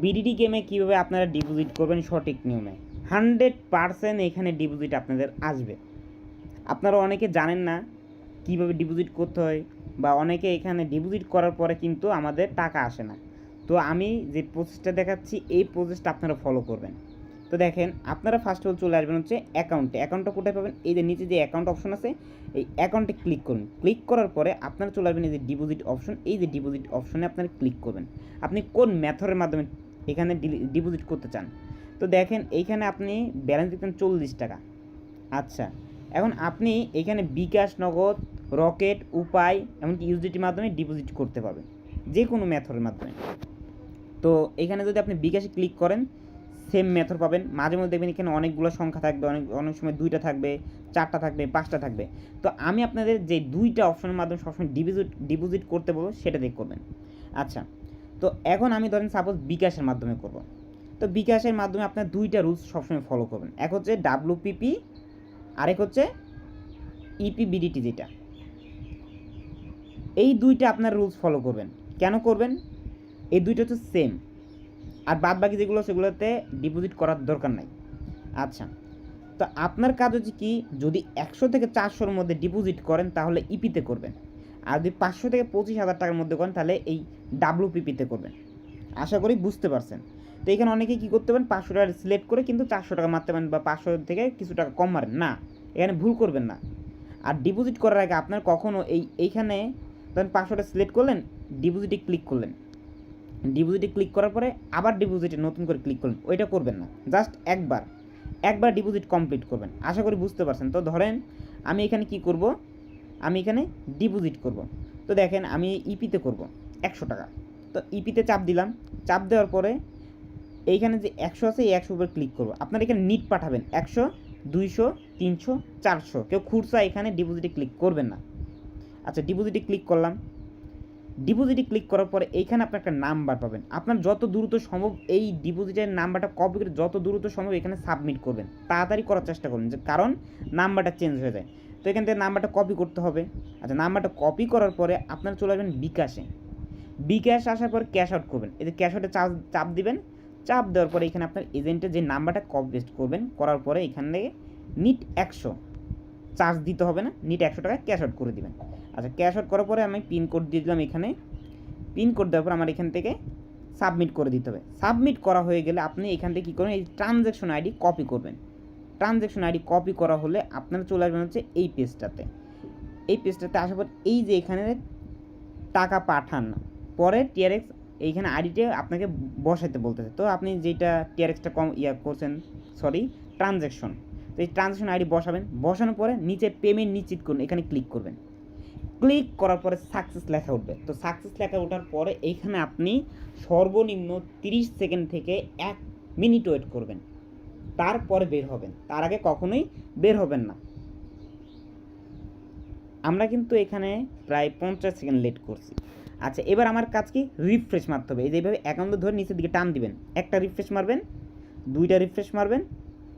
BDT গেমে কীভাবে আপনারা ডিপোজিট করবেন সঠিক নিয়মে 100% এখানে ডিপোজিট আপনাদের আসবে। আপনারা অনেকে জানেন না কীভাবে ডিপোজিট করতে হয়, বা অনেকে এখানে ডিপোজিট করার পরে কিন্তু আমাদের টাকা আসে না। তো আমি যে প্রসেসটা দেখাচ্ছি এই প্রসেসটা আপনারা ফলো করবেন। তো দেখেন, আপনারা ফার্স্ট অফ অল চলে আসবেন হচ্ছে অ্যাকাউন্টটা কোথায় পাবেন? এই যে নিচে যে অ্যাকাউন্ট অপশন আছে, এই অ্যাকাউন্টে ক্লিক করুন। ক্লিক করার পরে আপনারা চলে আসবেন এই যে ডিপোজিট অপশন, এই যে ডিপোজিট অপশনে আপনারা ক্লিক করবেন। আপনি কোন মেথডের মাধ্যমে এখানে ডিপোজিট করতে চান। তো দেখেন এইখানে আপনি ব্যালেন্স দিতেন 40 টাকা। আচ্ছা, এখন আপনি এখানে বিকাশ, নগদ, রকেট, উপায় এমনকি ইউএসডিটির মাধ্যমে ডিপোজিট করতে পারবেন, যে কোনো মেথডের মাধ্যমে। তো এখানে যদি আপনি বিকাশে ক্লিক করেন সেম মেথড পাবেন। মাঝে মধ্যে দেখবেন এখানে অনেকগুলো সংখ্যা থাকবে, অনেক সময় 2টা থাকবে, 4টা থাকবে, 5টা থাকবে। তো আমি আপনাদের যে 2টা অপশনের মাধ্যমে সবসময় ডিপোজিট করতে বলবো সেটা দিয়ে করবেন। আচ্ছা, তো এখন আমি ধরেন সাপোজ বিকাশের মাধ্যমে করব। তো বিকাশের মাধ্যমে আপনার 2টা রুলস সবসময় ফলো করবেন। এক হচ্ছে WPP, আরেক হচ্ছে EPBDT। যেটা এই 2টা আপনার রুলস ফলো করবেন। কেন করবেন? এই 2টা হচ্ছে সেম, আর বাদ বাকি যেগুলো সেগুলোতে ডিপোজিট করার দরকার নাই। আচ্ছা, তো আপনার কাজ হচ্ছে কি, যদি 100 থেকে 400-র মধ্যে ডিপোজিট করেন তাহলে ইপিতে করবেন, আর যদি 500 থেকে 25,000 টাকার মধ্যে করেন তাহলে এই WPPতে করবেন। আশা করি বুঝতে পারছেন। তো এখানে অনেকেই কী করতে পারেন, 500 টাকা সিলেক্ট করে কিন্তু 400 টাকা মারতে পারেন, বা 500 থেকে কিছু টাকা কম মারেন না, এখানে ভুল করবেন না। আর ডিপোজিট করার আগে আপনার কখনও এইখানে ধরেন 500 টাকা সিলেক্ট করলেন, ডিপোজিটে ক্লিক করলেন, ডিপোজিটে ক্লিক করার পরে আবার ডিপোজিটে নতুন করে ক্লিক করলেন, ওইটা করবেন না। জাস্ট একবার ডিপোজিট কমপ্লিট করবেন। আশা করি বুঝতে পারছেন। তো ধরেন আমি এখানে কি করব, আমি এখানে ডিপোজিট করব। তো দেখেন আমি ইপিতে করব 100 টাকা। তো ইপিতে চাপ দিলাম। চাপ দেওয়ার পরে এইখানে যে 100 আছে এই 100 উপরে ক্লিক করব। আপনারা এখানে নিট পাঠাবেন 100, 200, 300, 400। কেউ খুরসা এখানে ডিপোজিটে ক্লিক করবেন না। আচ্ছা, ডিপোজিটে ক্লিক করলাম। ডিপোজিটে ক্লিক করার পরে এইখানে আপনি একটা নাম্বার পাবেন। আপনার যত দ্রুত সম্ভব এই ডিপোজিটের নাম্বারটা কপি করে যত দ্রুত সম্ভব এখানে সাবমিট করবেন। তাড়াতাড়ি করার চেষ্টা করবেন, যে কারণ নাম্বারটা চেঞ্জ হয়ে যায়। তো এখান থেকে নাম্বারটা কপি করতে হবে। আচ্ছা, নাম্বারটা কপি করার পরে আপনারা চলে আসবেন বিকাশে। বিকাশ আসার পর ক্যাশ আউট করবেন। এই যে ক্যাশ আউটে চাপ দিবেন। চাপ দেওয়ার পরে এখানে আপনার এজেন্টের যে নাম্বারটা কপি পেস্ট করবেন, করার পরে এখান থেকে নিট 100 চার্জ দিতে হবে না, নিট 100 টাকা ক্যাশ আউট করে দিবেন। আচ্ছা, ক্যাশ আউট করার পরে আমি পিন কোড দিয়ে দিলাম। এখানে পিন কোড দেওয়ার পর আমার এখান থেকে সাবমিট করে দিতে হবে। সাবমিট করা হয়ে গেলে আপনি এখান থেকে কী করবেন, এই ট্রানজ্যাকশন আইডি কপি করবেন। ট্রানজ্যাকশন আইডি কপি করা হলে আপনারা চলে আসবেন হচ্ছে এই পেজটাতে। এই পেজটাতে আসার পর এই যে এখানে টাকা পাঠান, পরে টিআরএক্স এইখানে আইডিটা আপনাকে বসাইতে বলতেছে। তো আপনি যেটা টিআরএক্সটা করছেন, ট্রানজ্যাকশন, তো এই ট্রানজ্যাকশন আইডি বসাবেন। বসানোর পরে নিচে পেমেন্ট নিশ্চিত করুন, এখানে ক্লিক করবেন। ক্লিক করার পরে সাকসেস লেখা উঠবে। তো সাকসেস লেখা ওঠার পরে এইখানে আপনি সর্বনিম্ন 30 সেকেন্ড থেকে 1 মিনিট ওয়েট করবেন, তারপরে বের হবেন। তার আগে কখনোই বের হবেন না। আমরা কিন্তু এখানে প্রায় 50 সেকেন্ড লেট করছি। আচ্ছা, এবার আমার কাজ কি, রিফ্রেশ মারতে হবে। এই যেভাবে অ্যাকাউন্ট ধরে নিচের দিকে টান দিবেন, একটা রিফ্রেশ মারবেন, 2টা রিফ্রেশ মারবেন,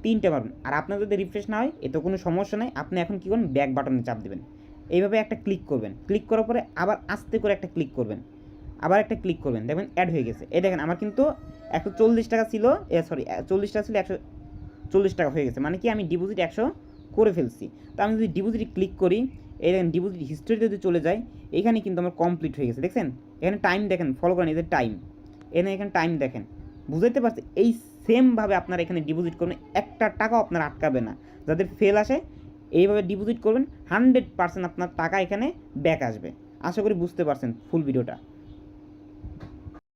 3টে মারবেন। আর আপনার যদি রিফ্রেশ না হয় এতে কোনো সমস্যা নেই, আপনি এখন কী করবেন, ব্যাক বাটনে চাপ দেবেন। এইভাবে একটা ক্লিক করবেন। ক্লিক করার পরে আবার আস্তে করে একটা ক্লিক করবেন, আবার একটা ক্লিক করবেন, দেখবেন অ্যাড হয়ে গেছে। এই দেখেন আমার কিন্তু 140 টাকা ছিল, 40 টাকা ছিল, 140 টাকা হয়ে গেছে। মানে কি আমি ডিপোজিট 100 করে ফেলছি। তো আমি যদি ডিপোজিটে ক্লিক করি, এই দেখেন ডিপোজিট হিস্ট্রিতে যদি চলে যায়, এখানে কিন্তু আমার কমপ্লিট হয়ে গেছে। দেখছেন এখানে টাইম দেখেন, ফলো করেন, এদের টাইম এখানে টাইম দেখেন, বুঝতে পারছি। এই সেমভাবে আপনারা এখানে ডিপোজিট করবেন, একটা টাকাও আপনার আটকাবে না। যাদের ফেল আসে এইভাবে ডিপোজিট করবেন, 100% আপনার টাকা এখানে ব্যাক আসবে। আশা করি বুঝতে পারছেন ফুল ভিডিওটা।